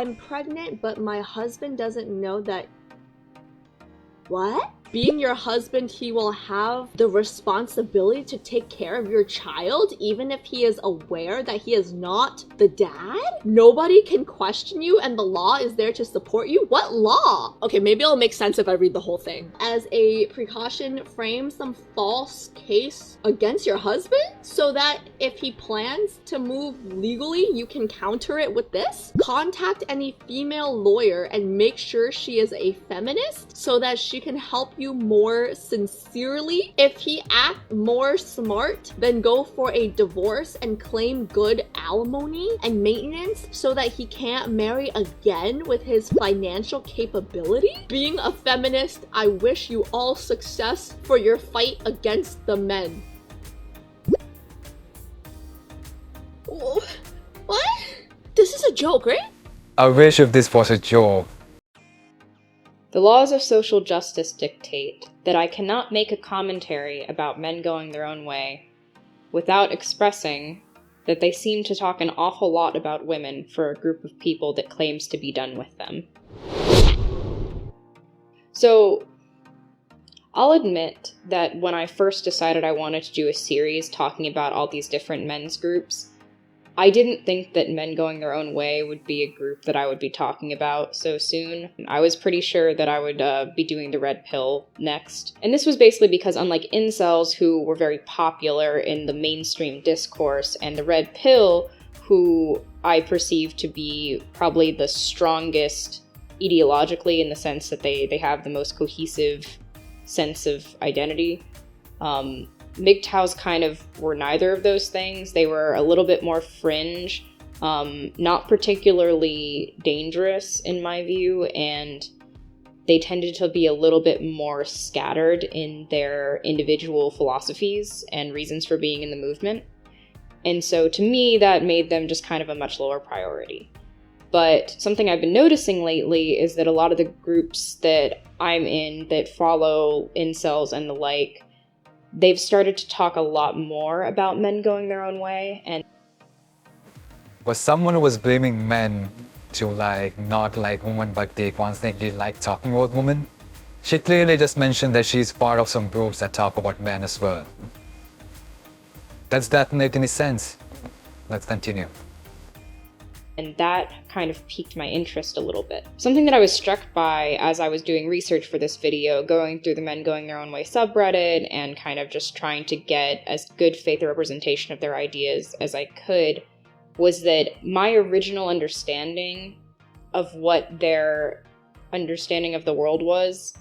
I'm pregnant, but my husband doesn't know that. What? Being your husband, he will have the responsibility to take care of your child, even if he is aware that he is not the dad? Nobody can question you and the law is there to support you? What law? Okay, maybe it'll make sense if I read the whole thing. As a precaution, frame some false case against your husband so that if he plans to move legally, you can counter it with this. Contact any female lawyer and make sure she is a feminist so that she can help you more sincerely. If he acts more smart, then go for a divorce and claim good alimony and maintenance so that he can't marry again with his financial capability. Being a feminist, I wish you all success for your fight against the men. What? This is a joke, right? I wish if this was a joke. The laws of social justice dictate that I cannot make a commentary about men going their own way without expressing that they seem to talk an awful lot about women for a group of people that claims to be done with them. So, I'll admit that when I first decided I wanted to do a series talking about all these different men's groups, I didn't think that men going their own way would be a group that I would be talking about so soon. I was pretty sure that I would be doing the red pill next. And this was basically because unlike incels, who were very popular in the mainstream discourse, and the red pill, who I perceive to be probably the strongest ideologically in the sense that they have the most cohesive sense of identity, Mgtows kind of were neither of those things. They were a little bit more fringe, not particularly dangerous in my view, and they tended to be a little bit more scattered in their individual philosophies and reasons for being in the movement. And so to me, that made them just kind of a much lower priority. But something I've been noticing lately is that a lot of the groups that I'm in that follow incels and the like, they've started to talk a lot more about men going their own way. And Was someone who was blaming men to not like women but they constantly like talking about women? She clearly just mentioned that she's part of some groups that talk about men as well. Does that make any sense? Let's continue. And that kind of piqued my interest a little bit. Something that I was struck by as I was doing research for this video, going through the Men Going Their Own Way subreddit and kind of just trying to get as good faith representation of their ideas as I could, was that my original understanding of what their understanding of the world was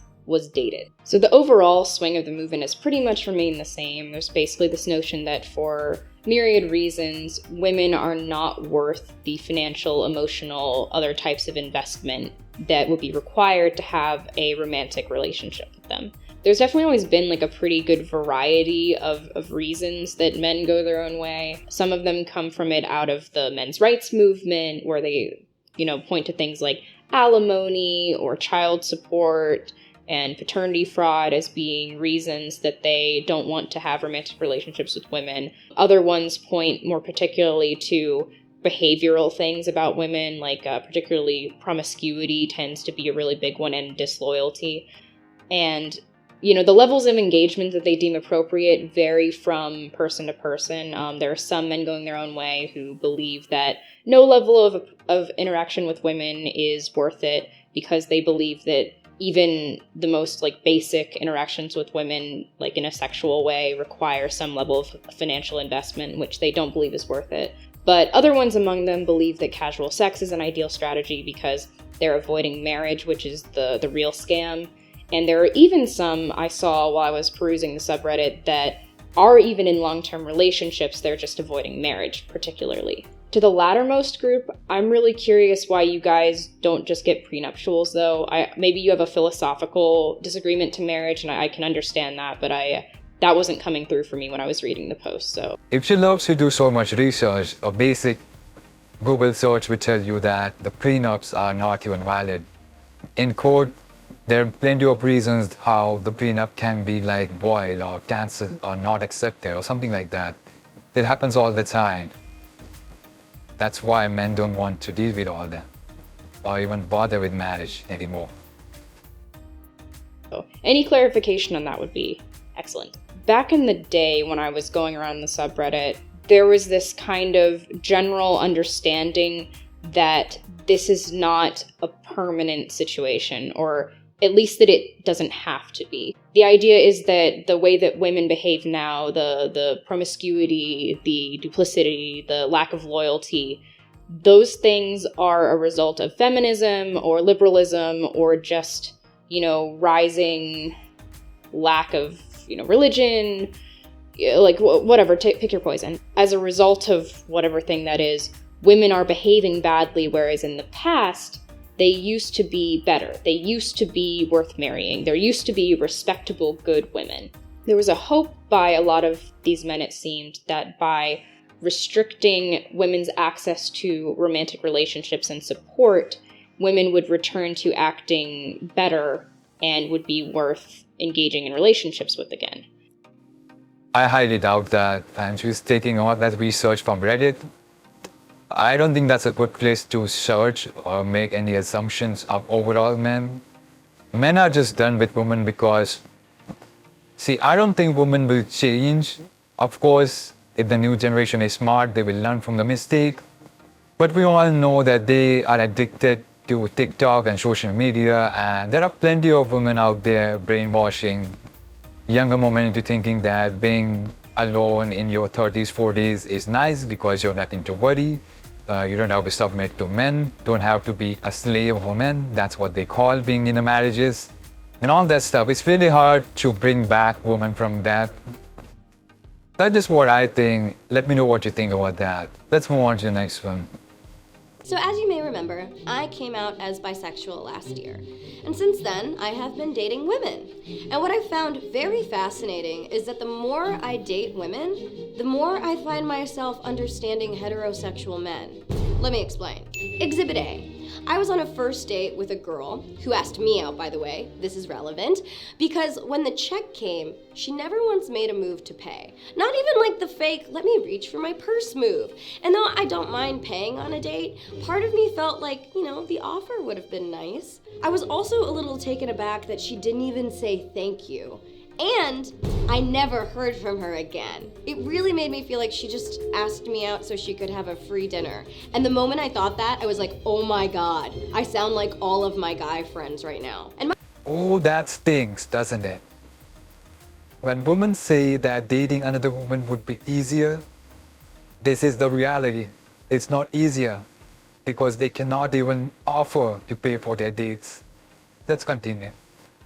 dated. So the overall swing of the movement has pretty much remained the same. There's basically this notion that for myriad reasons, women are not worth the financial, emotional, other types of investment that would be required to have a romantic relationship with them. There's definitely always been like a pretty good variety of reasons that men go their own way. Some of them come from it out of the men's rights movement, where they, point to things like alimony or child support and paternity fraud as being reasons that they don't want to have romantic relationships with women. Other ones point more particularly to behavioral things about women, like particularly promiscuity tends to be a really big one, and disloyalty. And, the levels of engagement that they deem appropriate vary from person to person. There are some men going their own way who believe that no level of interaction with women is worth it because they believe that even the most basic interactions with women, in a sexual way, require some level of financial investment, which they don't believe is worth it. But other ones among them believe that casual sex is an ideal strategy because they're avoiding marriage, which is the real scam. And there are even some I saw while I was perusing the subreddit that are even in long-term relationships, they're just avoiding marriage, particularly. To the lattermost group, I'm really curious why you guys don't just get prenuptials, though. Maybe you have a philosophical disagreement to marriage, and I can understand that, but that wasn't coming through for me when I was reading the post, so. If she loves to do so much research, a basic Google search would tell you that the prenups are not even valid. In court, there are plenty of reasons how the prenup can be void or cancelled or not accepted or something like that. It happens all the time. That's why men don't want to deal with all that. or even bother with marriage anymore. So any clarification on that would be excellent. Back in the day when I was going around the subreddit, there was this kind of general understanding that this is not a permanent situation, or at least that it doesn't have to be. The idea is that the way that women behave now, the promiscuity, the duplicity, the lack of loyalty, those things are a result of feminism or liberalism or just, rising lack of, religion, like whatever, pick your poison. As a result of whatever thing that is, women are behaving badly, whereas in the past, they used to be better. They used to be worth marrying. There used to be respectable, good women. There was a hope by a lot of these men, it seemed, that by restricting women's access to romantic relationships and support, women would return to acting better and would be worth engaging in relationships with again. I highly doubt that, and she's taking all that research from Reddit. I don't think that's a good place to search or make any assumptions of overall men. Men are just done with women because, I don't think women will change. Of course, if the new generation is smart, they will learn from the mistake. But we all know that they are addicted to TikTok and social media, and there are plenty of women out there brainwashing younger women into thinking that being alone in your 30s, 40s is nice because you're nothing to worry. You don't have to submit to men, don't have to be a slave of men. That's what they call being in a marriages. And all that stuff. It's really hard to bring back women from that. That's just what I think. Let me know what you think about that. Let's move on to the next one. So as you may remember, I came out as bisexual last year, and since then I have been dating women. And what I found very fascinating is that the more I date women, the more I find myself understanding heterosexual men. Let me explain. Exhibit A. I was on a first date with a girl, who asked me out, by the way, this is relevant, because when the check came, she never once made a move to pay. Not even like the fake, let me reach for my purse move. And though I don't mind paying on a date, part of me felt like, the offer would have been nice. I was also a little taken aback that she didn't even say thank you. And I never heard from her again. It really made me feel like she just asked me out so she could have a free dinner. And the moment I thought that, I was like, oh my God, I sound like all of my guy friends right now. And Oh, that stinks, doesn't it? When women say that dating another woman would be easier, this is the reality. It's not easier because they cannot even offer to pay for their dates. Let's continue.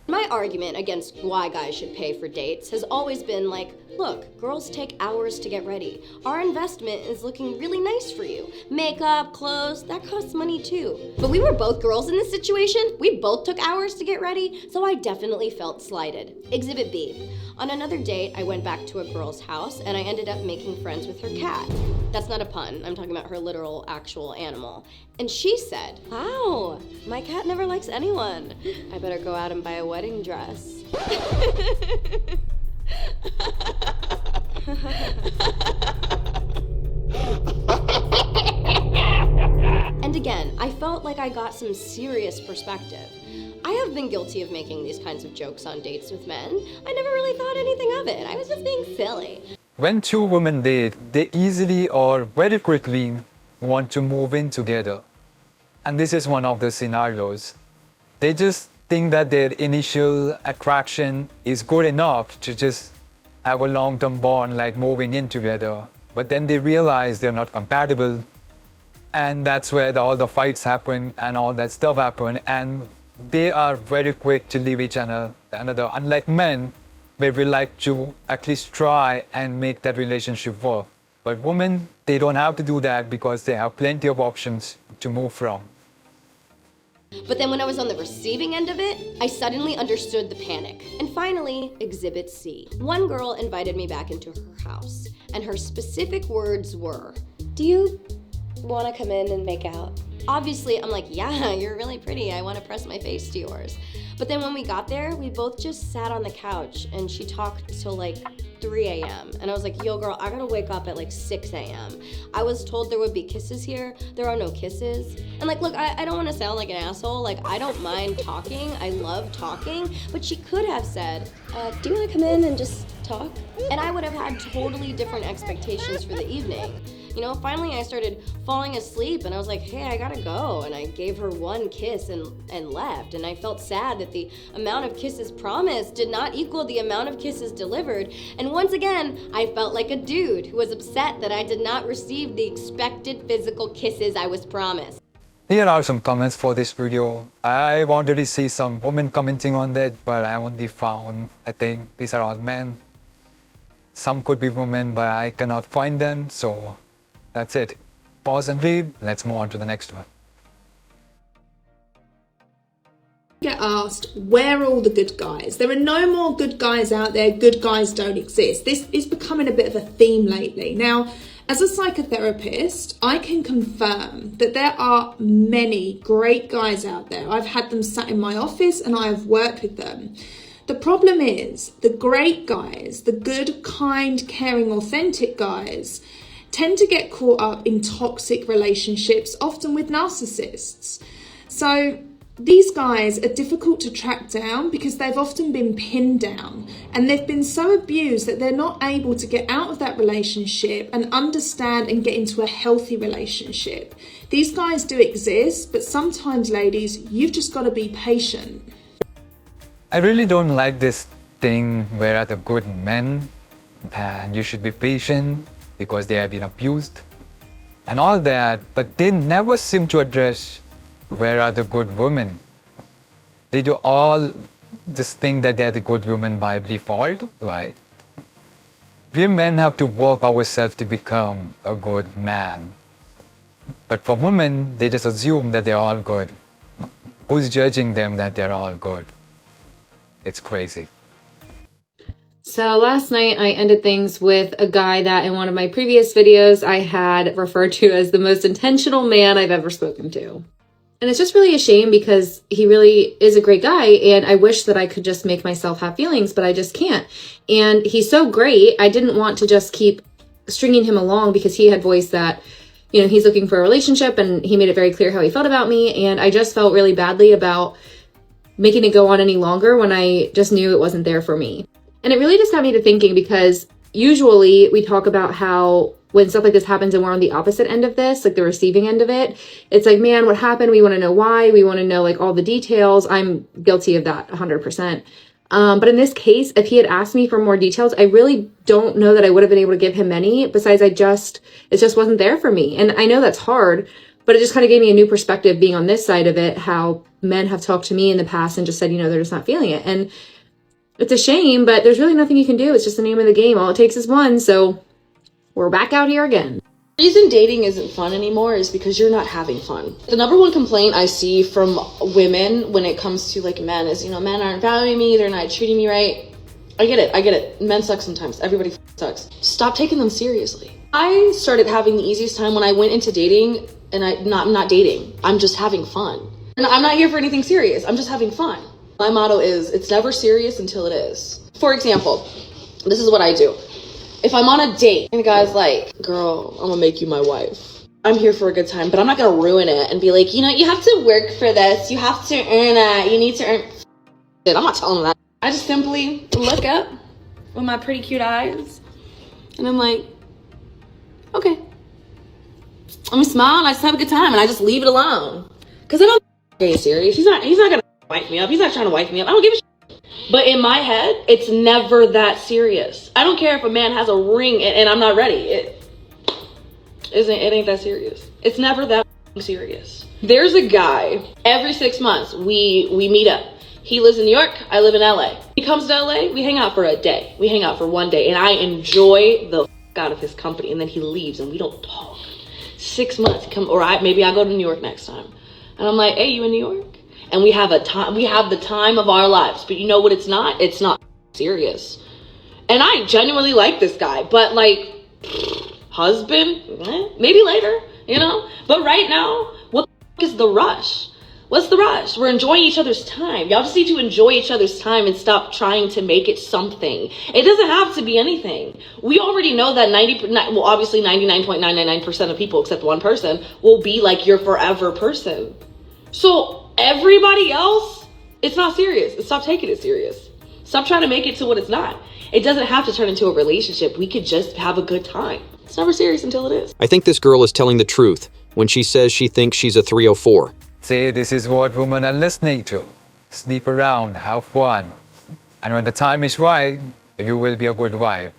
my argument against why guys should pay for dates has always been like, look, girls take hours to get ready. Our investment is looking really nice for you. Makeup, clothes, that costs money too. But we were both girls in this situation. We both took hours to get ready, so I definitely felt slighted. Exhibit B. On another date, I went back to a girl's house and I ended up making friends with her cat. That's not a pun, I'm talking about her literal, actual animal. And she said, wow, my cat never likes anyone. I better go out and buy a wedding dress. And again, I felt like I got some serious perspective. I have been guilty of making these kinds of jokes on dates with men. I never really thought anything of it. I was just being silly. When two women date, they easily or very quickly want to move in together. And this is one of the scenarios. They just think that their initial attraction is good enough to just have a long-term bond like moving in together. But then they realize they're not compatible. And that's where all the fights happen and all that stuff happen. And they are very quick to leave each other. Unlike men, where we like to at least try and make that relationship work. But women, they don't have to do that because they have plenty of options to move from. But then when I was on the receiving end of it, I suddenly understood the panic. And finally, Exhibit C. One girl invited me back into her house, and her specific words were, "Do you want to come in and make out?" Obviously, I'm like, yeah, you're really pretty. I want to press my face to yours. But then when we got there, we both just sat on the couch and she talked till like 3 a.m. And I was like, yo, girl, I gotta wake up at like 6 a.m. I was told there would be kisses here. There are no kisses. And like, look, I don't want to sound like an asshole. Like, I don't mind talking. I love talking. But she could have said, do you want to come in and just talk? And I would have had totally different expectations for the evening. You know, finally I started falling asleep and I was like, hey, I gotta go. And I gave her one kiss and left. And I felt sad that the amount of kisses promised did not equal the amount of kisses delivered. And once again, I felt like a dude who was upset that I did not receive the expected physical kisses I was promised. Here are some comments for this video. I wanted to see some women commenting on that, but I only found, I think these are all men. Some could be women, but I cannot find them, so that's it. Pause and read. Let's move on to the next one. Get asked, where are all the good guys? There are no more good guys out there. Good guys don't exist. This is becoming a bit of a theme lately. Now, as a psychotherapist, I can confirm that there are many great guys out there. I've had them sat in my office and I have worked with them. The problem is the great guys, the good, kind, caring, authentic guys, tend to get caught up in toxic relationships, often with narcissists. So these guys are difficult to track down because they've often been pinned down and they've been so abused that they're not able to get out of that relationship and understand and get into a healthy relationship. These guys do exist, but sometimes, ladies, you've just got to be patient. I really don't like this thing where are the good men and you should be patient because they have been abused and all that, but they never seem to address where are the good women. They do all this thing that they're the good women by default, right? We men have to work ourselves to become a good man. But for women, they just assume that they're all good. Who's judging them that they're all good? It's crazy. So last night I ended things with a guy that in one of my previous videos I had referred to as the most intentional man I've ever spoken to. And it's just really a shame because he really is a great guy and I wish that I could just make myself have feelings, but I just can't. And he's so great, I didn't want to just keep stringing him along because he had voiced that, you know, he's looking for a relationship and he made it very clear how he felt about me. And I just felt really badly about making it go on any longer when I just knew it wasn't there for me. And it really just got me to thinking because usually we talk about how when stuff like this happens and we're on the opposite end of this, like the receiving end of it, it's like, man, what happened? We want to know why. We want to know like all the details. I'm guilty of that 100%. But in this case, if he had asked me for more details, I really don't know that I would have been able to give him many. Besides, it just wasn't there for me. And I know that's hard, but it just kind of gave me a new perspective being on this side of it, how men have talked to me in the past and just said, you know, they're just not feeling it. And it's a shame, but there's really nothing you can do. It's just the name of the game. All it takes is one. So we're back out here again. The reason dating isn't fun anymore is because you're not having fun. The number one complaint I see from women when it comes to like men is, you know, men aren't valuing me, they're not treating me right. I get it. Men suck sometimes. Everybody sucks. Stop taking them seriously. I started having the easiest time when I went into dating and I'm not dating. I'm just having fun. And I'm not here for anything serious. I'm just having fun. My motto is, it's never serious until it is. For example, this is what I do. If I'm on a date and a guy's like, girl, I'm gonna make you my wife. I'm here for a good time, but I'm not gonna ruin it and be like, you know, you have to work for this. You have to earn it. You need to earn shit. I'm not telling them that. I just simply look up with my pretty cute eyes and I'm like, okay. I'm gonna smile and I just have a good time and I just leave it alone. Cause I don't get serious. He's not gonna wife me up. He's not trying to wife me up. I don't give a shit. But in my head, it's never that serious. I don't care if a man has a ring and I'm not ready. It ain't that serious. It's never that serious. There's a guy, every 6 months, we meet up. He lives in New York, I live in LA. He comes to LA, we hang out for a day. We hang out for one day and I enjoy the out of his company and then he leaves and we don't talk. 6 months, maybe I go to New York next time. And I'm like, hey, you in New York? And we have the time of our lives, but you know what it's not serious. And I genuinely like this guy, but like, husband, maybe later, you know? But right now, what the is the rush? What's the rush? We're enjoying each other's time. Y'all just need to enjoy each other's time and stop trying to make it something. It doesn't have to be anything. We already know that obviously 99.999% of people, except one person, will be like your forever person. So everybody else, it's not serious. Stop taking it serious. Stop trying to make it to what it's not. It doesn't have to turn into a relationship. We could just have a good time. It's never serious until it is. I think this girl is telling the truth when she says she thinks she's a 304. Say this is what women are listening to. Sleep around, have fun. And when the time is right, you will be a good wife.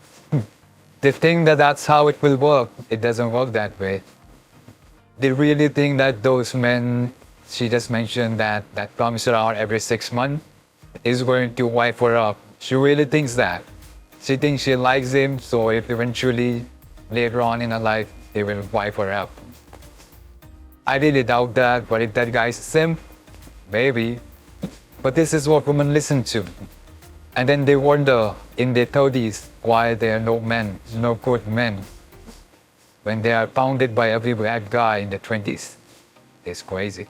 They think that that's how it will work. It doesn't work that way. They really think that those men she just mentioned that comes around every 6 months is going to wipe her up. She really thinks that. She thinks she likes him, so if eventually later on in her life, they will wipe her up. I really doubt that, but if that guy's a simp, maybe. But this is what women listen to. And then they wonder in their 30s why there are no men, no good men. When they are pounded by every bad guy in their 20s. It's crazy.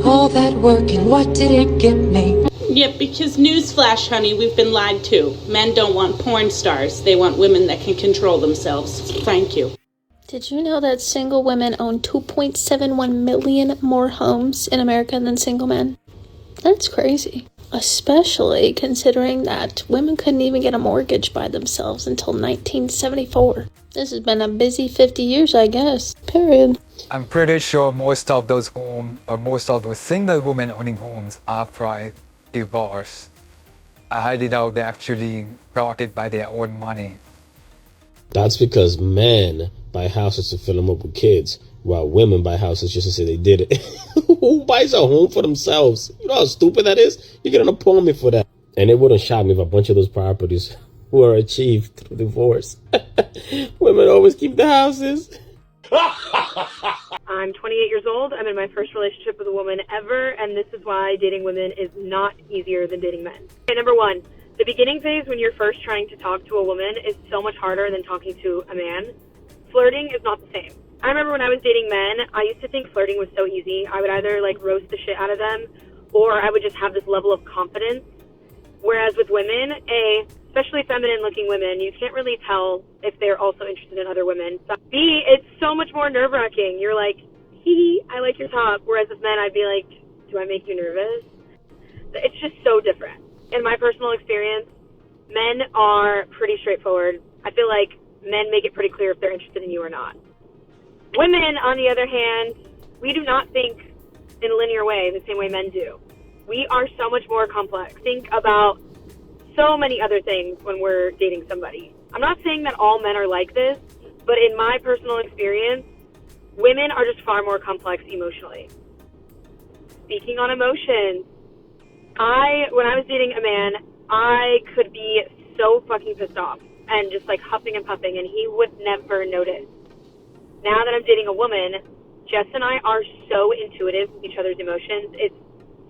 All that work and what did it get me? Yep, because newsflash, honey, we've been lied to. Men don't want porn stars. They want women that can control themselves. Thank you. Did you know that single women own 2.71 million more homes in America than single men? That's crazy. Especially considering that women couldn't even get a mortgage by themselves until 1974. This has been a busy 50 years, I guess. Period. I'm pretty sure most of those homes, or most of those single women owning homes are probably divorced. I highly doubt they actually got it by their own money. That's because men buy houses to fill them up with kids, while women buy houses just to say they did it. Who buys a home for themselves? You know how stupid that is? You're getting an appointment for that. And it wouldn't shock me if a bunch of those properties were achieved through divorce. Women always keep the houses. I'm 28 years old. I'm in my first relationship with a woman ever, and this is why dating women is not easier than dating men. Okay, number one, the beginning phase when you're first trying to talk to a woman is so much harder than talking to a man. Flirting is not the same. I remember when I was dating men, I used to think flirting was so easy. I would either like roast the shit out of them, or I would just have this level of confidence. Whereas with women, especially feminine-looking women, you can't really tell if they're also interested in other women. B, it's so much more nerve-wracking. You're like, hee, I like your top. Whereas with men, I'd be like, do I make you nervous? It's just so different. In my personal experience, men are pretty straightforward. I feel like men make it pretty clear if they're interested in you or not. Women, on the other hand, we do not think in a linear way the same way men do. We are so much more complex. Think about so many other things when we're dating somebody. I'm not saying that all men are like this, but in my personal experience, women are just far more complex emotionally. Speaking on emotions, when I was dating a man, I could be so fucking pissed off and just like huffing and puffing, and he would never notice. Now that I'm dating a woman, Jess and I are so intuitive with each other's emotions, it's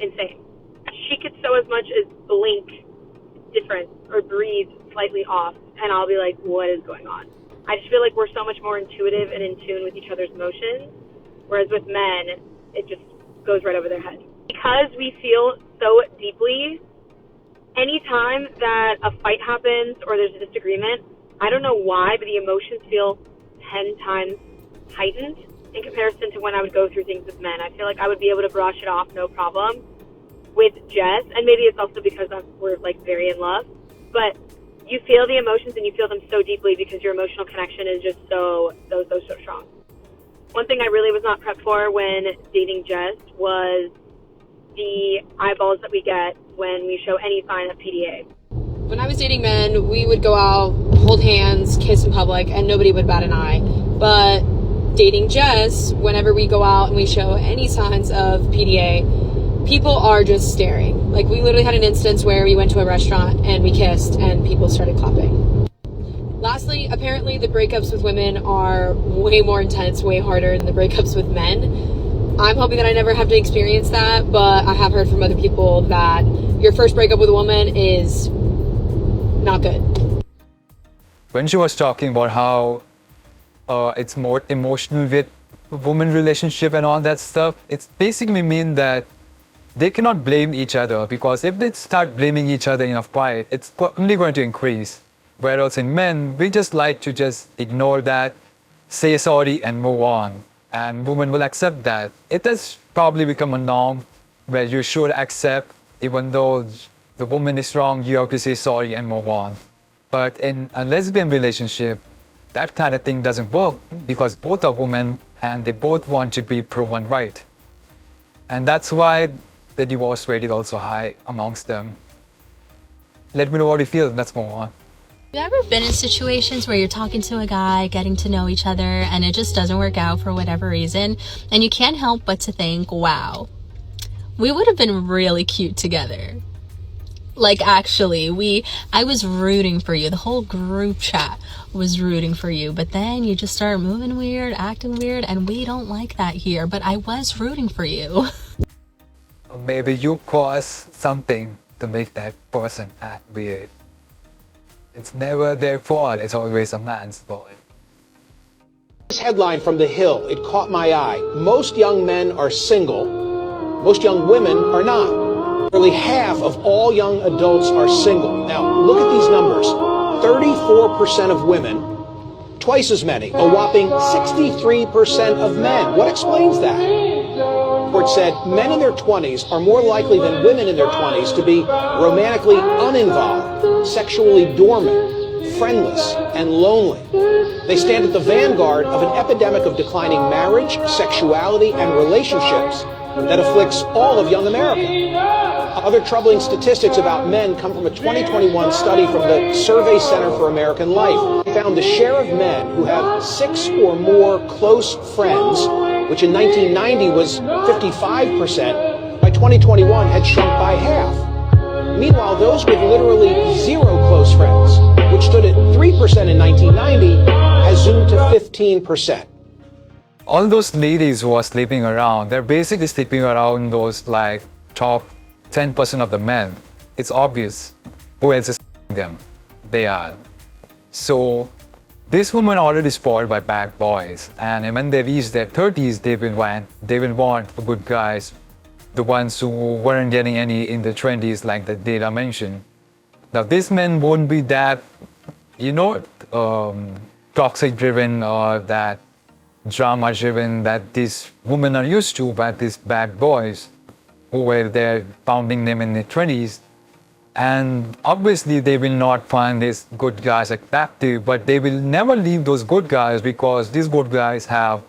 insane. She could so as much as blink different or breathe slightly off, and I'll be like, what is going on? I just feel like we're so much more intuitive and in tune with each other's emotions, whereas with men, it just goes right over their head. Because we feel so deeply, anytime that a fight happens or there's a disagreement, I don't know why, but the emotions feel 10 times heightened in comparison to when I would go through things with men. I feel like I would be able to brush it off no problem. With Jess, and maybe it's also because we're like very in love, but you feel the emotions and you feel them so deeply because your emotional connection is just so strong. One thing I really was not prepped for when dating Jess was the eyeballs that we get when we show any sign of PDA. When I was dating men, we would go out, hold hands, kiss in public, and nobody would bat an eye. But dating Jess, whenever we go out and we show any signs of PDA, people are just staring. Like, we literally had an instance where we went to a restaurant and we kissed and people started clapping. Lastly, apparently the breakups with women are way more intense, way harder than the breakups with men. I'm hoping that I never have to experience that, but I have heard from other people that your first breakup with a woman is not good. When she was talking about how it's more emotional with woman relationship and all that stuff, it's basically mean that they cannot blame each other, because if they start blaming each other in a fight, it's only going to increase. Whereas in men, we just like to just ignore that, say sorry and move on. And women will accept that. It has probably become a norm where you should accept, even though the woman is wrong, you have to say sorry and move on. But in a lesbian relationship, that kind of thing doesn't work, because both are women and they both want to be proven right. And that's why the divorce rate is also high amongst them. Let me know what you feel. Let's move on. Have you ever been in situations where you're talking to a guy, getting to know each other, and it just doesn't work out for whatever reason, and you can't help but to think, wow, we would have been really cute together. Like, actually, I was rooting for you. The whole group chat was rooting for you, but then you just start moving weird, acting weird, and we don't like that here, but I was rooting for you. Or maybe you caused something to make that person act weird. It's never their fault, it's always a man's fault. This headline from The Hill, it caught my eye. Most young men are single, most young women are not. Nearly half of all young adults are single. Now, look at these numbers. 34% of women, twice as many, a whopping 63% of men. What explains that? The report said men in their 20s are more likely than women in their 20s to be romantically uninvolved, sexually dormant, friendless, and lonely. They stand at the vanguard of an epidemic of declining marriage, sexuality, and relationships that afflicts all of young America. Other troubling statistics about men come from a 2021 study from the Survey Center for American Life. They found the share of men who have 6 or more close friends, which in 1990 was 55%, by 2021 had shrunk by half. Meanwhile, those with literally 0 close friends, which stood at 3% in 1990, has zoomed to 15%. All those ladies who are sleeping around, they're basically sleeping around those like top 10% of the men. It's obvious who else is them. They are. So these women are already spoiled by bad boys, and when they reach their 30s, they will want the good guys, the ones who weren't getting any in the 20s, like the data mentioned. Now these men won't be that, toxic driven or that drama driven that these women are used to, but these bad boys who were there pounding them in their 20s. And obviously they will not find these good guys attractive, but they will never leave those good guys, because these good guys have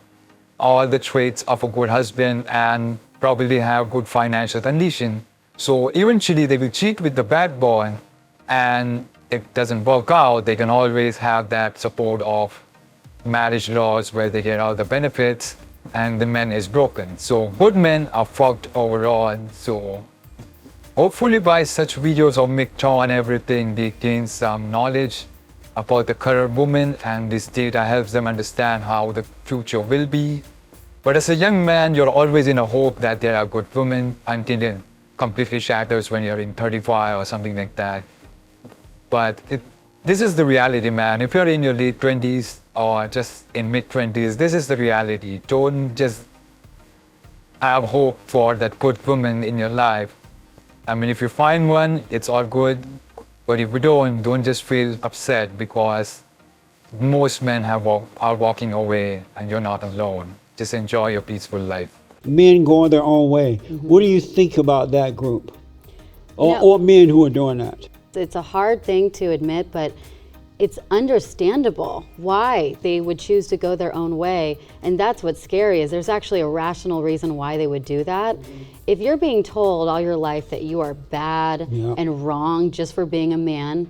all the traits of a good husband and probably have good financial condition. So eventually they will cheat with the bad boy, and if it doesn't work out, they can always have that support of marriage laws where they get all the benefits and the man is broken. So good men are fucked overall. So hopefully by such videos of Mgtow and everything, they gain some knowledge about the current woman, and this data helps them understand how the future will be. But as a young man, you're always in a hope that there are good women until it completely shatters when you're in 35 or something like that. But this is the reality, man. If you're in your late 20s or just in mid-20s, this is the reality. Don't just have hope for that good woman in your life. I mean, if you find one, it's all good. But if you don't just feel upset, because most men are walking away and you're not alone. Just enjoy your peaceful life. Men going their own way. What do you think about that group? Or men who are doing that? It's a hard thing to admit, but it's understandable why they would choose to go their own way. And that's what's scary, is there's actually a rational reason why they would do that. If you're being told all your life that you are bad and wrong just for being a man,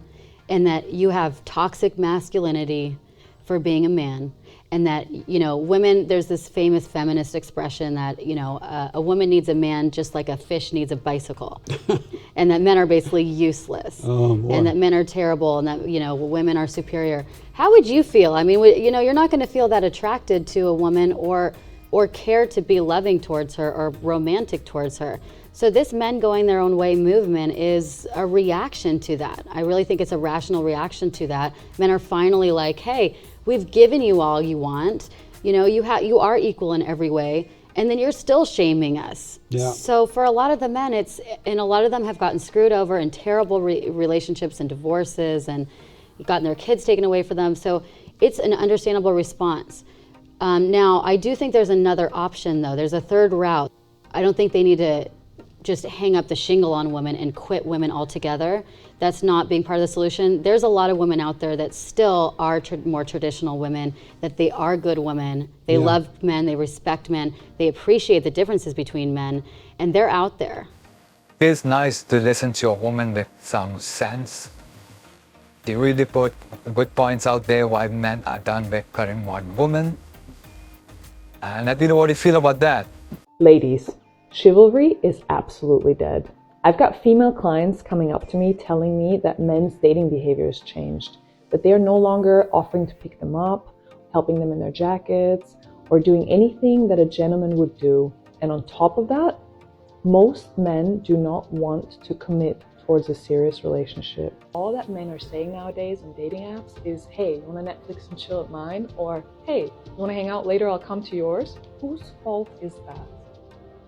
and that you have toxic masculinity for being a man, and that, women, there's this famous feminist expression that, a woman needs a man just like a fish needs a bicycle. And that men are basically useless. And that men are terrible, and that, women are superior. How would you feel? I mean, you're not going to feel that attracted to a woman or care to be loving towards her or romantic towards her. So this men going their own way movement is a reaction to that. I really think it's a rational reaction to that. Men are finally like, hey, we've given you all you want. You know, you are equal in every way, and then you're still shaming us. Yeah. So for a lot of the men, and a lot of them have gotten screwed over in terrible relationships and divorces, and gotten their kids taken away from them. So it's an understandable response. Now, I do think there's another option, though. There's a third route. I don't think they need to just hang up the shingle on women and quit women altogether. That's not being part of the solution. There's a lot of women out there that still are more traditional women, that they are good women. They love men, they respect men, they appreciate the differences between men, and they're out there. It's nice to listen to a woman with some sense. They really put good points out there why men are done with cutting one woman. And let me know what you feel about that. Ladies, chivalry is absolutely dead. I've got female clients coming up to me telling me that men's dating behavior has changed, that they are no longer offering to pick them up, helping them in their jackets, or doing anything that a gentleman would do. And on top of that, most men do not want to commit towards a serious relationship. All that men are saying nowadays on dating apps is, hey, you want to Netflix and chill at mine? Or, hey, you want to hang out later? I'll come to yours. Whose fault is that?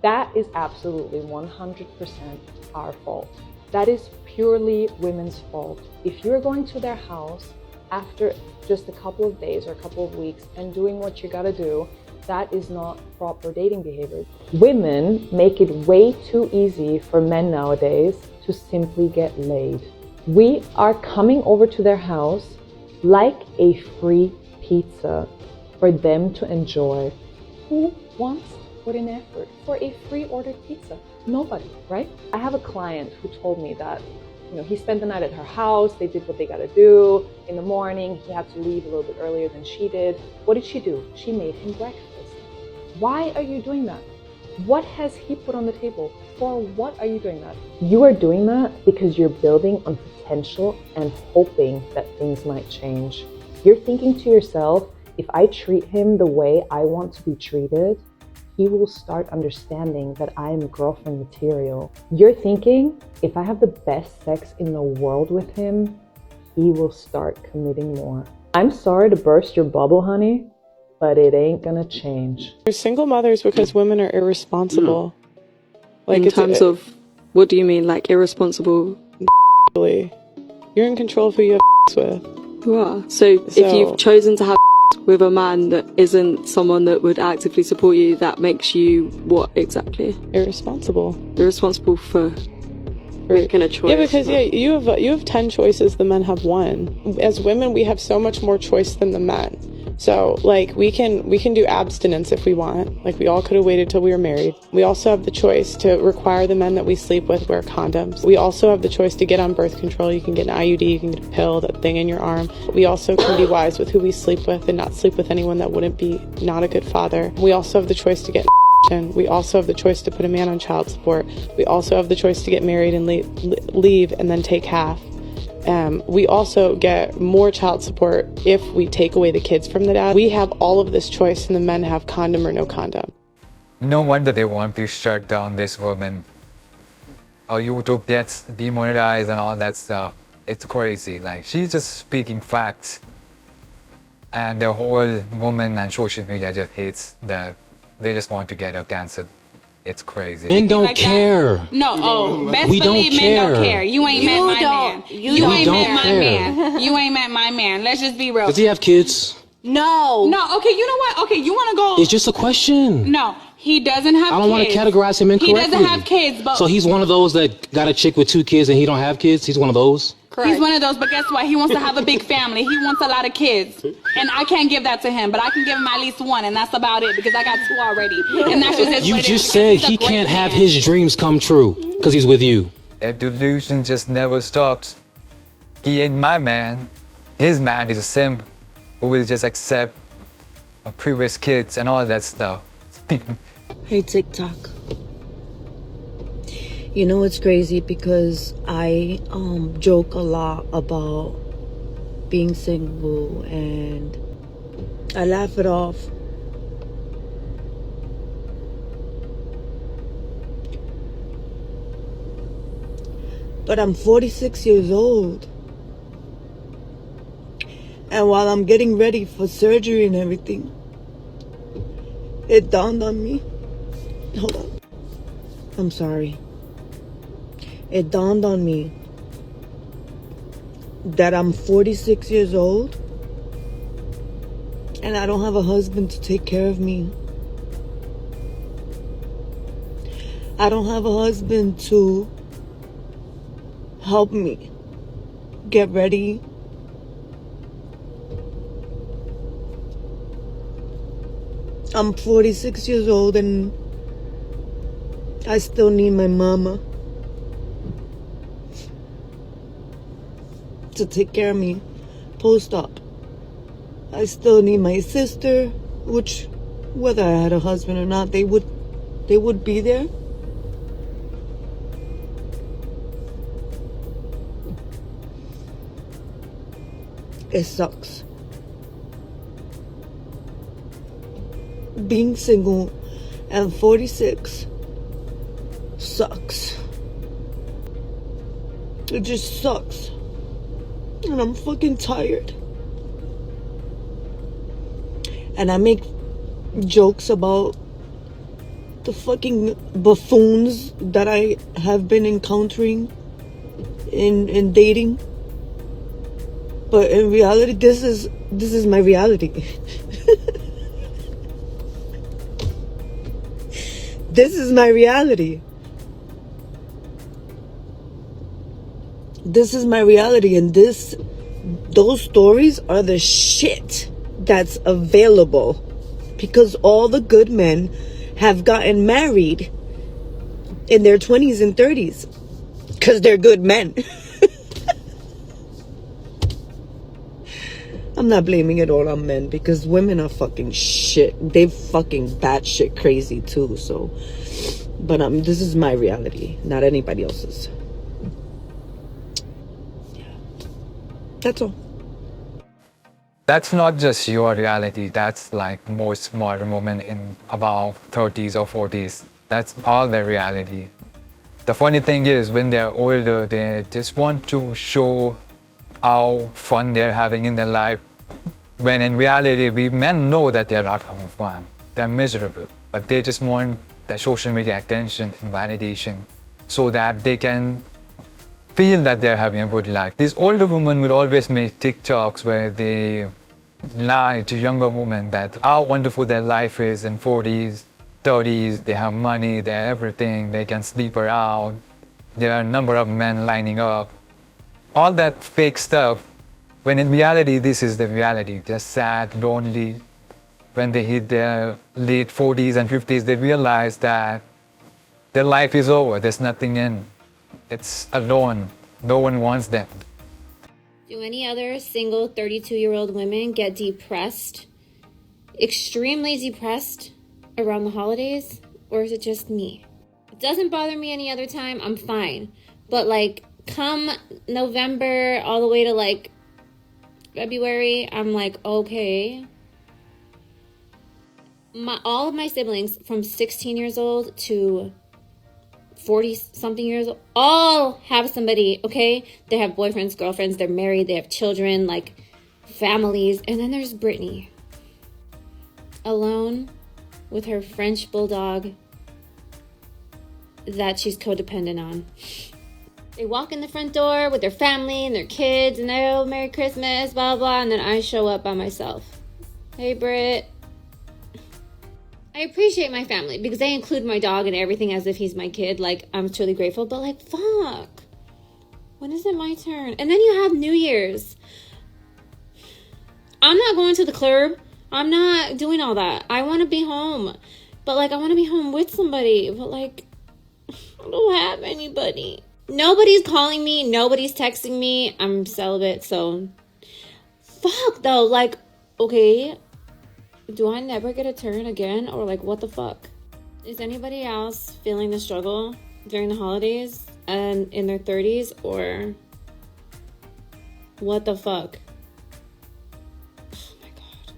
That is absolutely 100% our fault. That is purely women's fault. If you're going to their house after just a couple of days or a couple of weeks and doing what you gotta do, that is not proper dating behavior. Women make it way too easy for men nowadays to simply get laid. We are coming over to their house like a free pizza for them to enjoy. Who wants to put in effort for a free ordered pizza? Nobody, right? I have a client who told me that, he spent the night at her house, they did what they gotta do. In the morning, he had to leave a little bit earlier than she did. What did she do? She made him breakfast. Why are you doing that? What has he put on the table? For what are you doing that? You are doing that because you're building on potential and hoping that things might change. You're thinking to yourself, if I treat him the way I want to be treated, he will start understanding that I am girlfriend material. You're thinking, if I have the best sex in the world with him, he will start committing more. I'm sorry to burst your bubble, honey, but it ain't gonna change. We're single mothers because women are irresponsible. Like in terms of, what do you mean, like irresponsible? You're in control of who you have with. You are. So if you've chosen to have with a man that isn't someone that would actively support you, that makes you what exactly? Irresponsible. Irresponsible for making a choice. Yeah, because you have 10 choices, the men have 1. As women, we have so much more choice than the men. So like we can do abstinence if we want. Like we all could have waited till we were married. We also have the choice to require the men that we sleep with wear condoms. We also have the choice to get on birth control. You can get an IUD, you can get a pill, that thing in your arm. We also can be wise with who we sleep with and not sleep with anyone that wouldn't be not a good father. We also have the choice to get we also have the choice to put a man on child support. We also have the choice to get married and leave and then take half. We also get more child support if we take away the kids from the dad. We have all of this choice and the men have condom or no condom. No wonder they want to shut down this woman. Our YouTube gets demonetized and all that stuff. It's crazy. Like, she's just speaking facts. And the whole woman and social media just hates that. They just want to get her canceled. It's crazy. Men don't care. No, best we believe don't men care. don't care. You ain't met my man. You ain't met my man. You ain't met my man. Let's just be real. Does he have kids? No. Okay, you know what? Okay, you want to go. It's just a question. No, he doesn't have kids. I don't want to categorize him incorrectly. He doesn't have kids, but. So he's one of those that got a chick with 2 kids and he don't have kids? He's one of those? Correct. He's one of those, but guess what? He wants to have a big family. He wants a lot of kids. And I can't give that to him, but I can give him at least 1, and that's about it because I got 2 already. And that's just You just said he can't have his dreams come true because he's with you. That delusion just never stops. He ain't my man. His man is a simp who will just accept previous kids and all that stuff. Hey, TikTok. You know, it's crazy because I joke a lot about being single and I laugh it off. But I'm 46 years old. And while I'm getting ready for surgery and everything, it dawned on me. Hold on. I'm sorry. It dawned on me that I'm 46 years old and I don't have a husband to take care of me. I don't have a husband to help me get ready. I'm 46 years old and I still need my mama to take care of me post-op. I still need my sister, which whether I had a husband or not, they would be there. It sucks. Being single and 46 sucks. It just sucks. And I'm fucking tired. And I make jokes about the fucking buffoons that I have been encountering in dating. But in reality, this is my reality. This is my reality. This is my reality, and those stories are the shit that's available, because all the good men have gotten married in their 20s and 30s because they're good men. I'm not blaming it all on men, because women are fucking shit. They fucking batshit crazy too. So, but this is my reality, not anybody else's. Yeah, that's all. That's not just your reality. That's like most modern women in about 30s or 40s. That's all their reality. The funny thing is, when they're older, they just want to show how fun they're having in their life, when in reality, we men know that they're not having fun. They're miserable, but they just want the social media attention and validation so that they can feel that they're having a good life. These older women will always make TikToks where they lie to younger women that how wonderful their life is in 40s, 30s, they have money, they have everything, they can sleep around, there are a number of men lining up. All that fake stuff, when in reality, this is the reality. They're sad, lonely. When they hit their late 40s and 50s, they realize that their life is over, there's nothing in. It's alone. No one wants them. Do any other single 32-year-old women get depressed, extremely depressed around the holidays? Or is it just me? It doesn't bother me any other time, I'm fine. But like, come November all the way to like February, I'm like, okay. All of my siblings from 16 years old to 40 something years old all have somebody, okay? They have boyfriends, girlfriends, they're married, they have children, like families. And then there's Brittany, alone with her French bulldog that she's codependent on. They walk in the front door with their family and their kids and they're, oh, Merry Christmas, blah, blah, and then I show up by myself. Hey, Britt. I appreciate my family because they include my dog and everything as if he's my kid. Like, I'm truly grateful, but like, fuck. When is it my turn? And then you have New Year's. I'm not going to the club. I'm not doing all that. I want to be home. But like, I want to be home with somebody. But like, I don't have anybody. Nobody's calling me. Nobody's texting me. I'm celibate, so fuck though. Like, okay, do I never get a turn again? Or like, what the fuck? Is anybody else feeling the struggle during the holidays and in their 30s? Or what the fuck? Oh my God.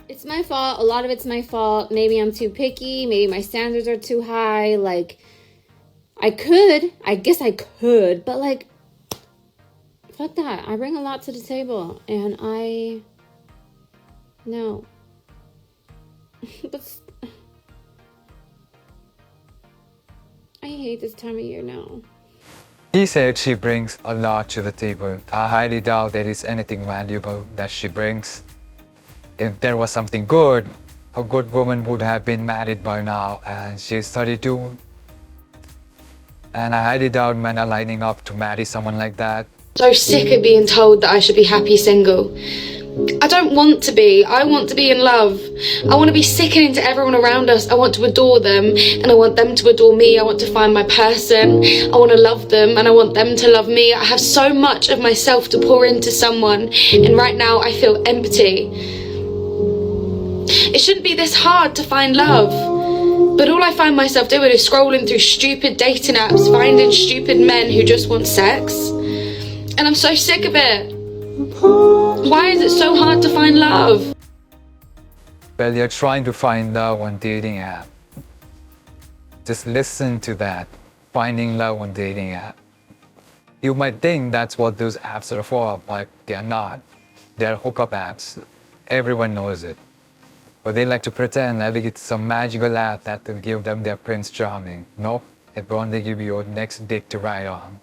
It's my fault. A lot of it's my fault. Maybe I'm too picky. Maybe my standards are too high. Like, I guess I could, but like, fuck that. I bring a lot to the table, and no. But I hate this time of year now. He said she brings a lot to the table. I highly doubt there is anything valuable that she brings. If there was something good, a good woman would have been married by now, and she's 32. And I highly doubt men are lining up to marry someone like that. So sick of being told that I should be happy single. I don't want to be. I want to be in love. I want to be sickening to everyone around us. I want to adore them, and I want them to adore me. I want to find my person. I want to love them, and I want them to love me. I have so much of myself to pour into someone, and right now I feel empty. It shouldn't be this hard to find love. But all I find myself doing is scrolling through stupid dating apps, finding stupid men who just want sex. And I'm so sick of it. Why is it so hard to find love? Well, you're trying to find love on dating app. Just listen to that. Finding love on dating app. You might think that's what those apps are for, but they're not. They're hookup apps. Everyone knows it. But they like to pretend that it's some magical app that will give them their Prince Charming. Nope, it will only give you your next dick to ride on.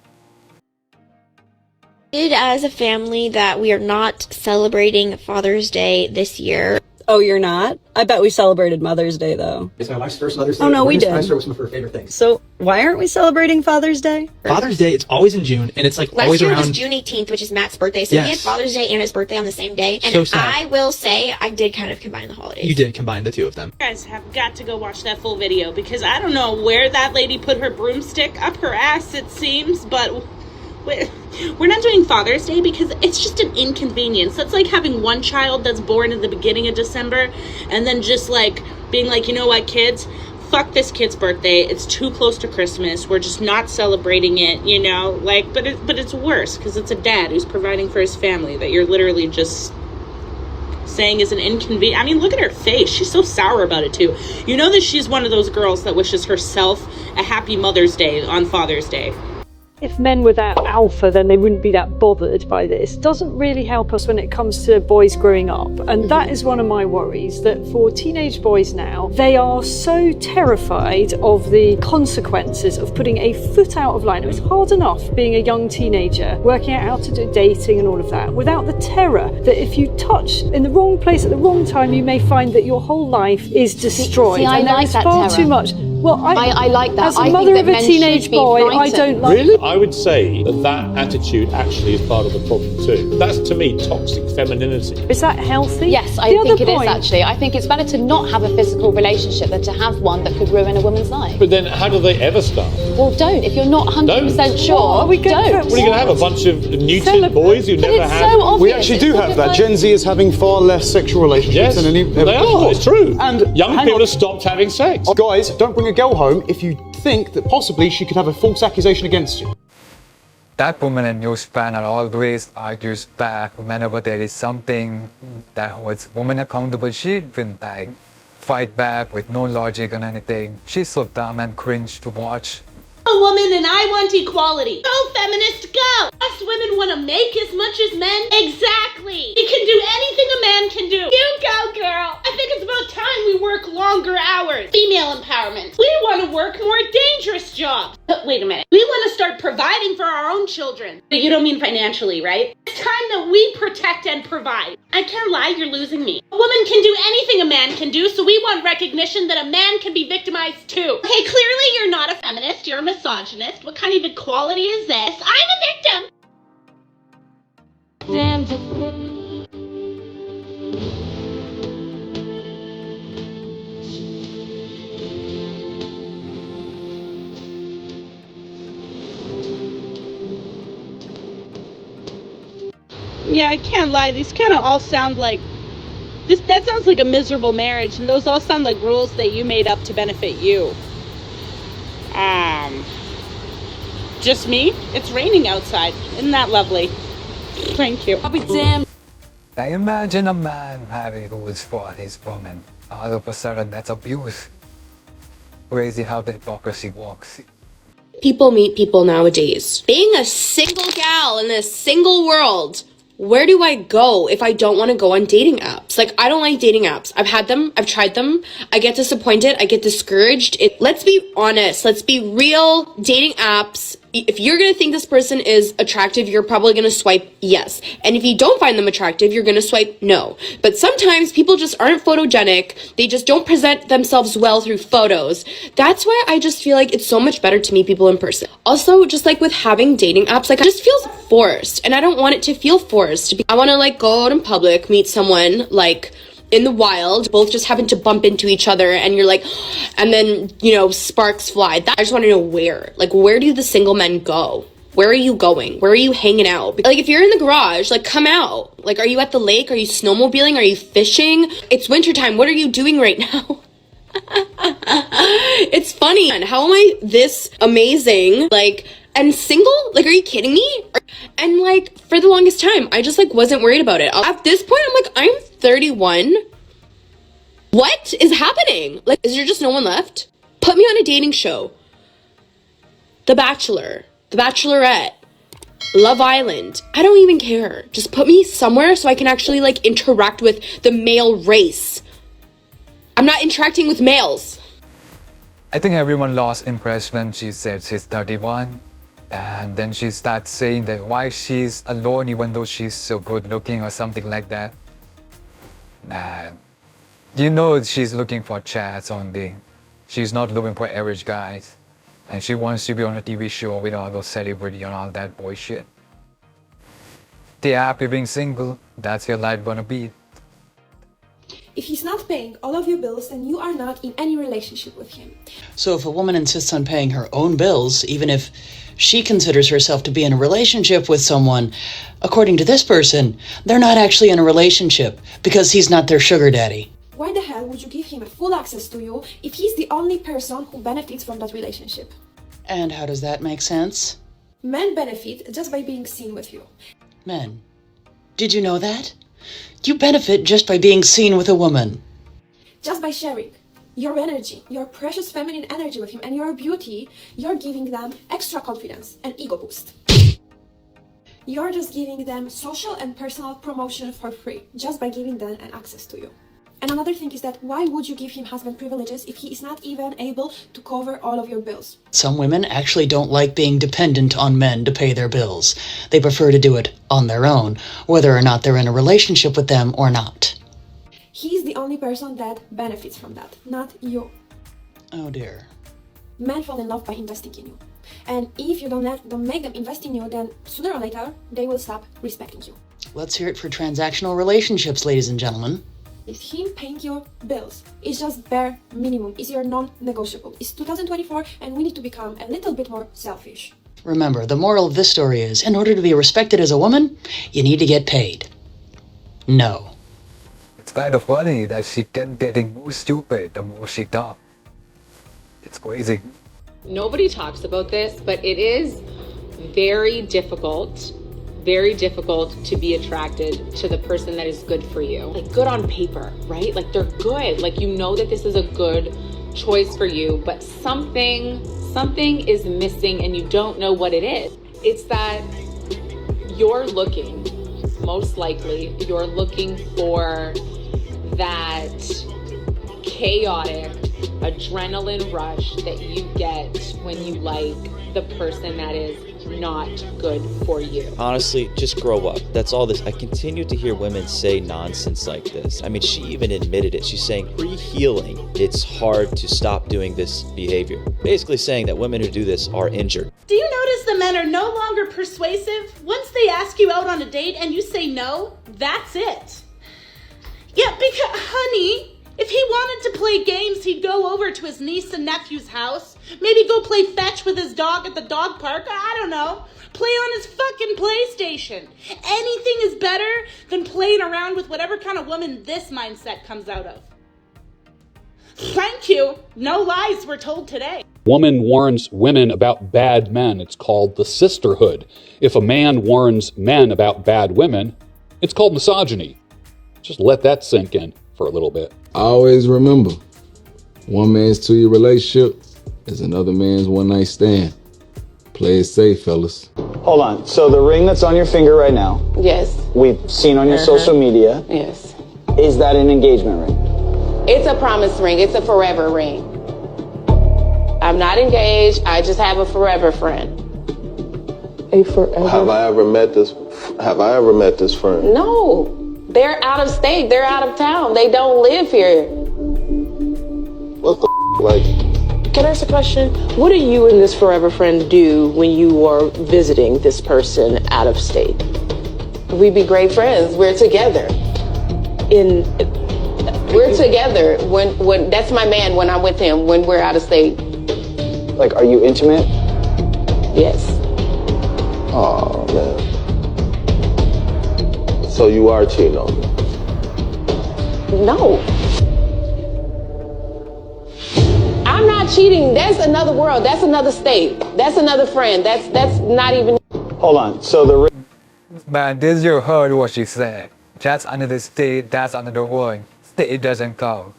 As a family that we are not celebrating Father's Day this year. Oh, you're not? I bet we celebrated Mother's Day, though. It's my wife's first Mother's Day. Oh, no, we did. Spicer was one of her favorite things. So, why aren't we celebrating Father's Day? Father's Day, it's always in June, and it's like Last always year around... was June 18th, which is Matt's birthday, so we had Yes. Father's Day and his birthday on the same day. And So sad. I will say, I did kind of combine the holidays. You did combine the two of them. You guys have got to go watch that full video, because I don't know where that lady put her broomstick up her ass, it seems, but we're not doing Father's Day because it's just an inconvenience. That's like having one child that's born in the beginning of December and then just like being like, you know what, kids, fuck this kid's birthday. It's too close to Christmas. We're just not celebrating it, you know? Like, but it's worse because it's a dad who's providing for his family that you're literally just saying is an inconvenient. I mean, look at her face. She's so sour about it too. You know that she's one of those girls that wishes herself a happy Mother's Day on Father's Day. If men were that alpha, then they wouldn't be that bothered by this. Doesn't really help us when it comes to boys growing up. And that is one of my worries, that for teenage boys now, they are so terrified of the consequences of putting a foot out of line. It was hard enough being a young teenager, working out how to do dating and all of that, without the terror that if you touch in the wrong place at the wrong time, you may find that your whole life is destroyed. See, I and there like is that far terror. too much. Well, I like that. As a I think mother that of a men should teenage be boy, I frightened. don't like Really? I would say that attitude actually is part of the problem too. That's to me toxic femininity. Is that healthy? Yes, I think it is actually. I think it's better to not have a physical relationship than to have one that could ruin a woman's life. But then how do they ever start? Well, don't. If you're not 100% sure, don't. What are you going to have? A bunch of neutered boys who never had? so obvious. We actually do have that. Gen Z is having far less sexual relationships than any ever they are. before. It's true. And young people have stopped having sex. Guys, don't bring a girl home if you think that possibly she could have a false accusation against you. That woman and news fan are always argues back whenever there is something that holds women accountable. She will like fight back with no logic or anything. She's so dumb and cringe to watch. A woman and I want equality. Go feminist, go! Us women want to make as much as men. Exactly. We can do anything a man can do. You go, girl. I think it's about time we work longer hours. Female empowerment. We want to work more dangerous jobs. Wait a minute. We want to start providing for our own children. But you don't mean financially, right? It's time that we protect and provide. I can't lie, you're losing me. A woman can do anything a man can do, so we want recognition that a man can be victimized too. Okay, clearly you're not a feminist, you're a misogynist. What kind of equality is this? I'm a victim! Yeah, I can't lie. These kind of all sound like that sounds like a miserable marriage, and those all sound like rules that you made up to benefit you. Just me? It's raining outside. Isn't that lovely? Thank you. I'll be damned. Now imagine a man having rules for his woman. All of a sudden, that's abuse. Crazy how the hypocrisy works. People meet people nowadays. Being a single gal in this single world Where do I go if I don't want to go on dating apps? Like, I don't like dating apps. I've had them. I've tried them. I get disappointed. I get discouraged. Let's be honest. Let's be real. Dating apps, if you're going to think this person is attractive, you're probably going to swipe yes. And if you don't find them attractive, you're going to swipe no. But sometimes people just aren't photogenic. They just don't present themselves well through photos. That's why I just feel like it's so much better to meet people in person. Also, just like with having dating apps, like, it just feels forced, and I don't want it to feel forced. I want to like go out in public, meet someone like in the wild, both just happen to bump into each other, and you're like, and then, you know, sparks fly. I just want to know where do the single men go? Where are you going? Where are you hanging out? Like, if you're in the garage, like, come out. Like, are you at the lake? Are you snowmobiling? Are you fishing? It's wintertime. What are you doing right now? It's funny. How am I this amazing? Like, and single? Like, are you kidding me? And like, for the longest time, I just like wasn't worried about it. At this point, I'm like, I'm 31. What is happening? Like, is there just no one left? Put me on a dating show. The Bachelor, The Bachelorette, Love Island. I don't even care. Just put me somewhere so I can actually like interact with the male race. I'm not interacting with males. I think everyone lost interest when she said she's 31. And then she starts saying that why she's alone even though she's so good looking or something like that. And you know she's looking for chats only. She's not looking for average guys. And she wants to be on a TV show with all those celebrity and all that boy shit. They're happy being single. That's your life gonna be. If he's not paying all of your bills, then you are not in any relationship with him. So if a woman insists on paying her own bills, even if she considers herself to be in a relationship with someone, according to this person, they're not actually in a relationship because he's not their sugar daddy. Why the hell would you give him full access to you if he's the only person who benefits from that relationship? And how does that make sense? Men benefit just by being seen with you. Men. Did you know that? You benefit just by being seen with a woman. Just by sharing your energy, your precious feminine energy with him, and your beauty, you're giving them extra confidence and ego boost. You're just giving them social and personal promotion for free, just by giving them an access to you. And another thing is that why would you give him husband privileges if he is not even able to cover all of your bills? Some women actually don't like being dependent on men to pay their bills. They prefer to do it on their own, whether or not they're in a relationship with them or not. He's the only person that benefits from that, not you. Oh dear. Men fall in love by investing in you. And if you don't make them invest in you, then sooner or later, they will stop respecting you. Let's hear it for transactional relationships, ladies and gentlemen. Is him paying your bills? It's just bare minimum. It's your non-negotiable. It's 2024 and we need to become a little bit more selfish. Remember, the moral of this story is, in order to be respected as a woman, you need to get paid. No. It's kind of funny that she kept getting more stupid the more she talked. It's crazy. Nobody talks about this, but it is very difficult to be attracted to the person that is good for you. Like, good on paper, right? Like, they're good. Like, you know that this is a good choice for you, but something is missing and you don't know what it is. It's that you're looking, most likely, you're looking for that chaotic adrenaline rush that you get when you like the person that is not good for you. Honestly, just grow up. That's all this. I continue to hear women say nonsense like this. I mean, she even admitted it. She's saying pre-healing, it's hard to stop doing this behavior. Basically saying that women who do this are injured. Do you notice the men are no longer persuasive? Once they ask you out on a date and you say no, that's it. Yeah, because, honey, if he wanted to play games, he'd go over to his niece and nephew's house. Maybe go play fetch with his dog at the dog park. I don't know. Play on his fucking PlayStation. Anything is better than playing around with whatever kind of woman this mindset comes out of. Thank you. No lies were told today. Woman warns women about bad men. It's called the sisterhood. If a man warns men about bad women, it's called misogyny. Just let that sink in for a little bit. Always remember, one man's 2-year relationship is another man's one-night stand. Play it safe, fellas. Hold on. So the ring that's on your finger right now, Yes. we've seen on your social media. Yes. Is that an engagement ring? It's a promise ring. It's a forever ring. I'm not engaged. I just have a forever friend. A forever. Have I ever met this friend? No. They're out of state. They're out of town. They don't live here. What the like? Can I ask a question? What do you and this forever friend do when you are visiting this person out of state? We be great friends. We're together. We're together when that's my man when I'm with him when we're out of state. Like, are you intimate? Yes. Oh man. So you are cheating on me? No. I'm not cheating. That's another world. That's another state. That's another friend. That's not even. Hold on. So the Man, this you heard what she said. That's another state, that's another world. State doesn't count.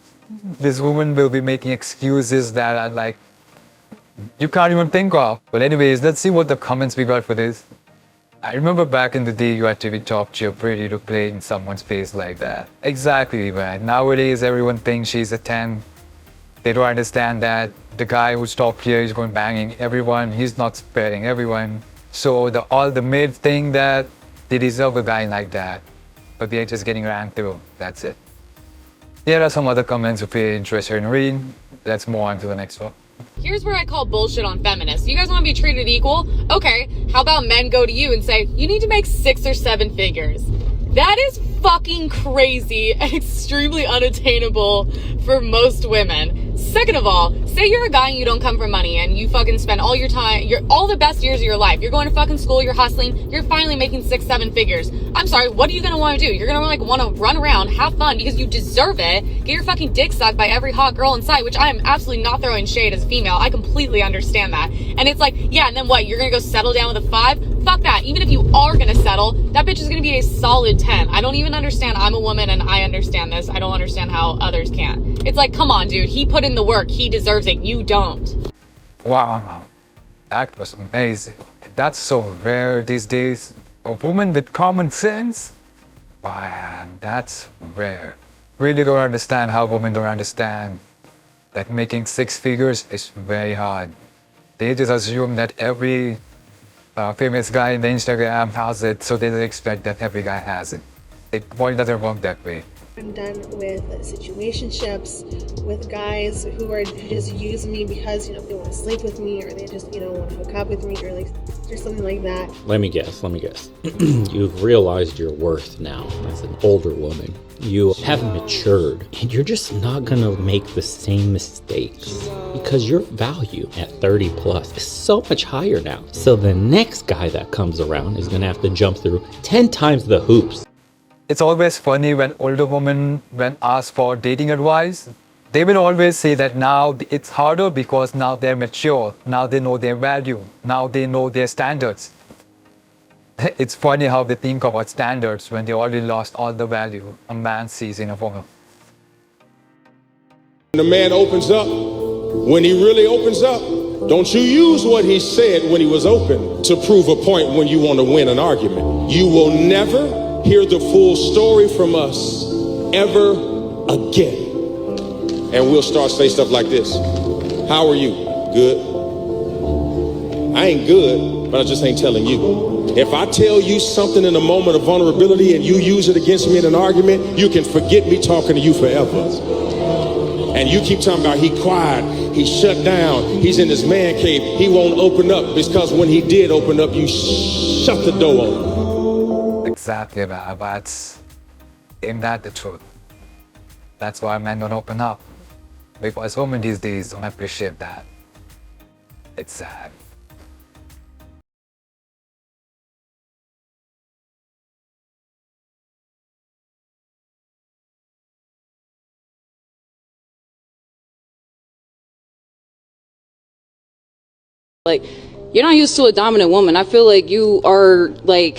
This woman will be making excuses that are like, you can't even think of. But anyways, let's see what the comments we got for this. I remember back in the day you had to be top tier pretty to play in someone's face like that. Exactly, man. Nowadays everyone thinks she's a 10. They don't understand that the guy who's top tier is going banging everyone. He's not sparing everyone. So all the mid thing that they deserve a guy like that. But they're just getting ranked through. That's it. Here are some other comments if you're interested in reading. Let's move on to the next one. Here's where I call bullshit on feminists. You guys want to be treated equal? Okay, how about men go to you and say, you need to make 6 or 7 figures? That is fucking crazy and extremely unattainable for most women. Second of all, say you're a guy and you don't come from money and you fucking spend all your time, all the best years of your life. You're going to fucking school, you're hustling, you're finally making 6, 7 figures. I'm sorry, what are you gonna want to do? You're gonna want to run around, have fun because you deserve it, get your fucking dick sucked by every hot girl in sight, which I am absolutely not throwing shade as a female. I completely understand that. And it's like, yeah, and then what? You're gonna go settle down with a 5? Fuck that. Even if you are gonna settle, that bitch is gonna be a solid 10. I don't even understand. I'm a woman and I understand this. I don't understand how others can't. It's like, come on, dude. He put in the work. He deserves it. You don't. Wow, that was amazing. That's so rare these days. A woman with common sense? Wow, that's rare. Really don't understand how women don't understand that making 6 figures is very hard. They just assume that every famous guy in the Instagram has it, so they expect that every guy has it. It doesn't work that way. I'm done with situationships with guys who just use me because, they want to sleep with me or they just, want to hook up with me or something like that. Let me guess. You've realized your worth now as an older woman. You have matured and you're just not gonna make the same mistakes because your value at 30 plus is so much higher now. So the next guy that comes around is gonna have to jump through 10 times the hoops. It's always funny when older women, when asked for dating advice, they will always say that now it's harder because now they're mature, now they know their value, now they know their standards. It's funny how they think about standards when they already lost all the value a man sees in a woman. When a man opens up, when he really opens up, don't you use what he said when he was open to prove a point when you want to win an argument. You will never hear the full story from us ever again. And we'll start to say stuff like this. How are you? Good. I ain't good, but I just ain't telling you. If I tell you something in a moment of vulnerability and you use it against me in an argument, you can forget me talking to you forever. And you keep talking about he quiet, he shut down, he's in his man cave, he won't open up because when he did open up, you shut the door on him. Exactly, but ain't that the truth? That's why men don't open up. Because women these days don't appreciate that. It's sad. Like, you're not used to a dominant woman. I feel like you are like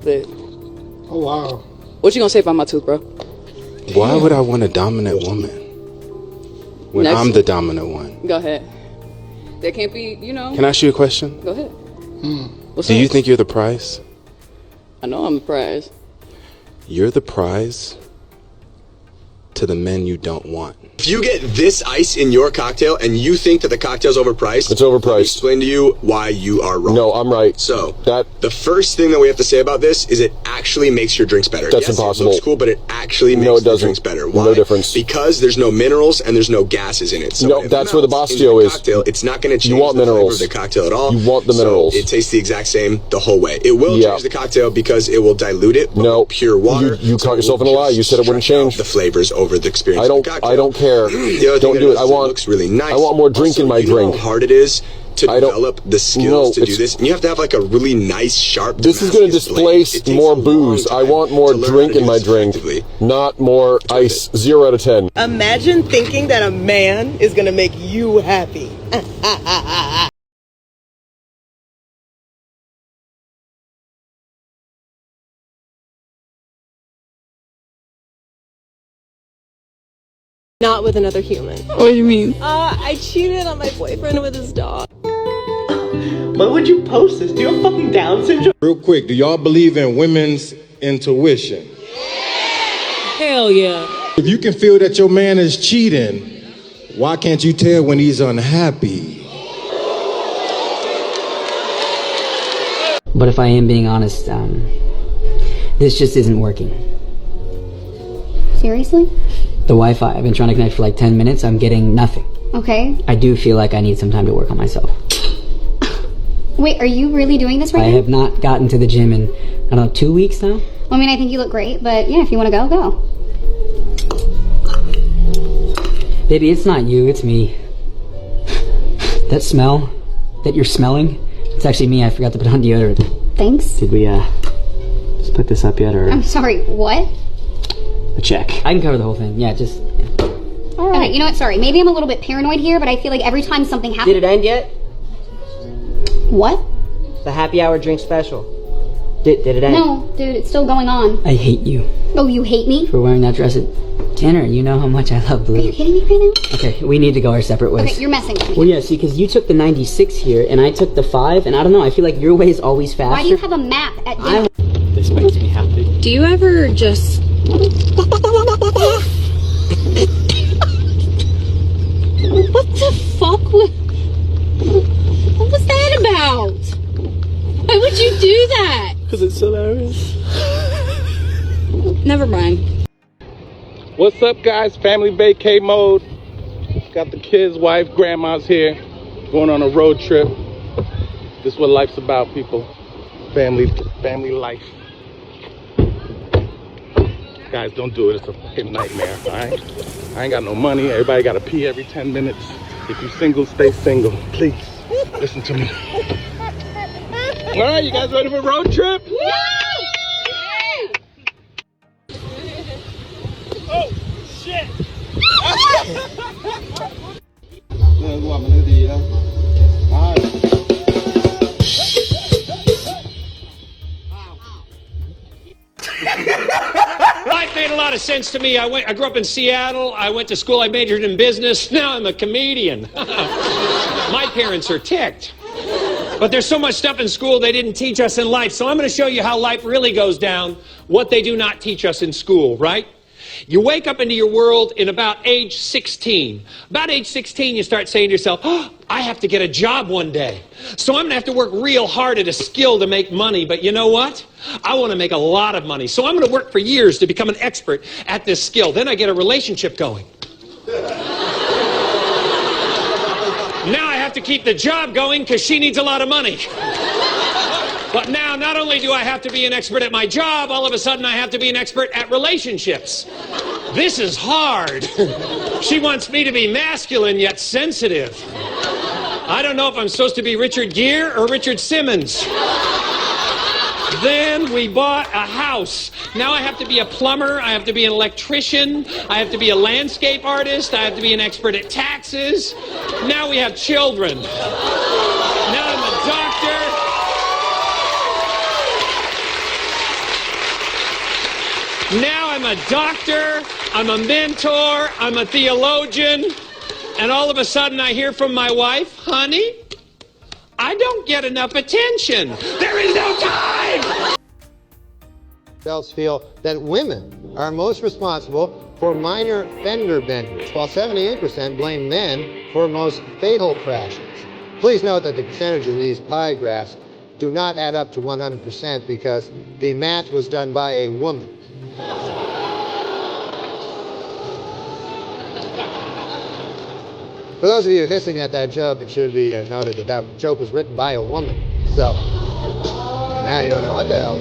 the. Oh wow. What you gonna say about my tooth, bro? Why would I want a dominant woman when I'm the dominant one? Go ahead. There can't be, Can I ask you a question? Go ahead. Do you think you're the prize? I know I'm the prize. You're the prize to the men you don't want. If you get this ice in your cocktail and you think that the cocktail's overpriced, it's overpriced. Let me explain to you why you are wrong. No, I'm right. So, the first thing that we have to say about this is it actually makes your drinks better. That's yes, impossible. It looks cool, but it actually makes the drinks better. Why? No difference. Because there's no minerals and there's no gases in it. So no, that's where the Bastio is. Cocktail, it's not going to change you want the minerals. flavor of the cocktail at all. You want the minerals. So it tastes the exact same the whole way. It will change the cocktail because it will dilute it. No, pure water. You caught yourself in a lie. You said it wouldn't change the flavors over the experience. I don't care. Don't do it. I want. Looks really nice. I want more drink in my drink. How hard it is to develop the skills to do this. And you have to have like a really nice, sharp. This is going to displace more booze. I want more drink in my drink, not more ice. 0 out of 10. Imagine thinking that a man is going to make you happy. Not with another human. What do you mean? I cheated on my boyfriend with his dog. Why would you post this? Do you have fucking Down syndrome? Real quick, do y'all believe in women's intuition? Hell yeah. If you can feel that your man is cheating, why can't you tell when he's unhappy? But if I am being honest, this just isn't working. Seriously? The Wi-Fi, I've been trying to connect for like 10 minutes, I'm getting nothing. Okay. I do feel like I need some time to work on myself. Wait, are you really doing this right now? I have not gotten to the gym in, I don't know, 2 weeks now? Well, I mean, I think you look great, but yeah, if you want to go, go. Baby, it's not you, it's me. That smell that you're smelling, it's actually me. I forgot to put on deodorant. Thanks. Did we, just put this up yet, or? I'm sorry, what? A check. I can cover the whole thing. Yeah, just. Yeah. All right. Okay, you know what? Sorry. Maybe I'm a little bit paranoid here, but I feel like every time something happens. Did it end yet? What? The happy hour drink special. Did it end? No, dude, it's still going on. I hate you. Oh, you hate me? For wearing that dress at dinner. You know how much I love blue. Are you kidding me right now? Okay, we need to go our separate ways. Okay, you're messing with me. Well, yeah, see, because you took the 96 here, and I took the 5, and I don't know, I feel like your way is always faster. Why do you have a map at dinner? This makes me happy. Do you ever just... What the fuck? What was that about? Why would you do that? Because it's hilarious. Never mind. What's up, guys? Family vacay mode. Got the kids, wife, grandma's here. Going on a road trip. This is what life's about, people. Family life. Guys, don't do it. It's a fucking nightmare, all right? I ain't got no money. Everybody got to pee every 10 minutes. If you're single, stay single. Please, listen to me. All right, you guys ready for a road trip? Yeah! Oh, shit! Life made a lot of sense to me. I grew up in Seattle. I went to school. I majored in business. Now I'm a comedian. My parents are ticked. But there's so much stuff in school they didn't teach us in life. So I'm going to show you how life really goes down, what they do not teach us in school, right? You wake up into your world in about age 16. About age 16, you start saying to yourself, oh, I have to get a job one day. So I'm going to have to work real hard at a skill to make money. But you know what? I want to make a lot of money. So I'm going to work for years to become an expert at this skill. Then I get a relationship going. Now I have to keep the job going because she needs a lot of money. But now, not only do I have to be an expert at my job, all of a sudden I have to be an expert at relationships. This is hard. She wants me to be masculine yet sensitive. I don't know if I'm supposed to be Richard Gere or Richard Simmons. Then we bought a house. Now I have to be a plumber, I have to be an electrician, I have to be a landscape artist, I have to be an expert at taxes. Now we have children. Now I'm a doctor. Now I'm a doctor, I'm a mentor, I'm a theologian, and all of a sudden I hear from my wife, honey, I don't get enough attention. There is no time! Belts feel that women are most responsible for minor fender benders, while 78% blame men for most fatal crashes. Please note that the percentage of these pie graphs do not add up to 100% because the math was done by a woman. For those of you hissing at that joke, it should be noted that that joke was written by a woman. So, now you don't know what the hell.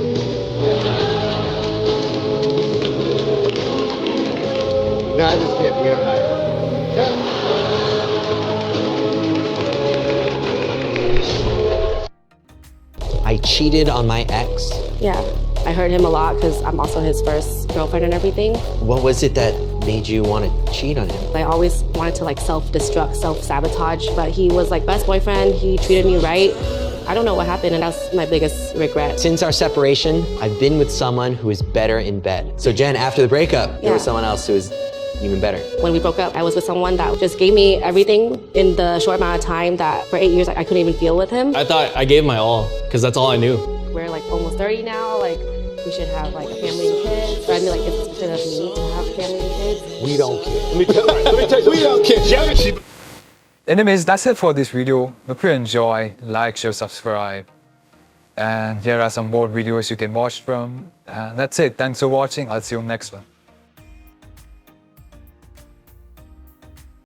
No, I'm just kidding. You don't know. I cheated on my ex. Yeah, I hurt him a lot because I'm also his first girlfriend and everything. What was it that made you want to cheat on him? I always wanted to like self-destruct, self-sabotage, but he was like best boyfriend. He treated me right. I don't know what happened, and that's my biggest regret. Since our separation, I've been with someone who is better in bed. So Jen, after the breakup, there was someone else who was even better. When we broke up, I was with someone that just gave me everything in the short amount of time that for 8 years I couldn't even feel with him. I thought I gave my all, because that's all I knew. We're like almost 30 now, like we should have like a family and kids. But I mean like it's expected of me to have a family and kids. We don't care. Let me tell you, we don't care. Anyways, that's it for this video. Hope you enjoy. Like, share, subscribe. And here are some more videos you can watch from. And that's it. Thanks for watching. I'll see you next one.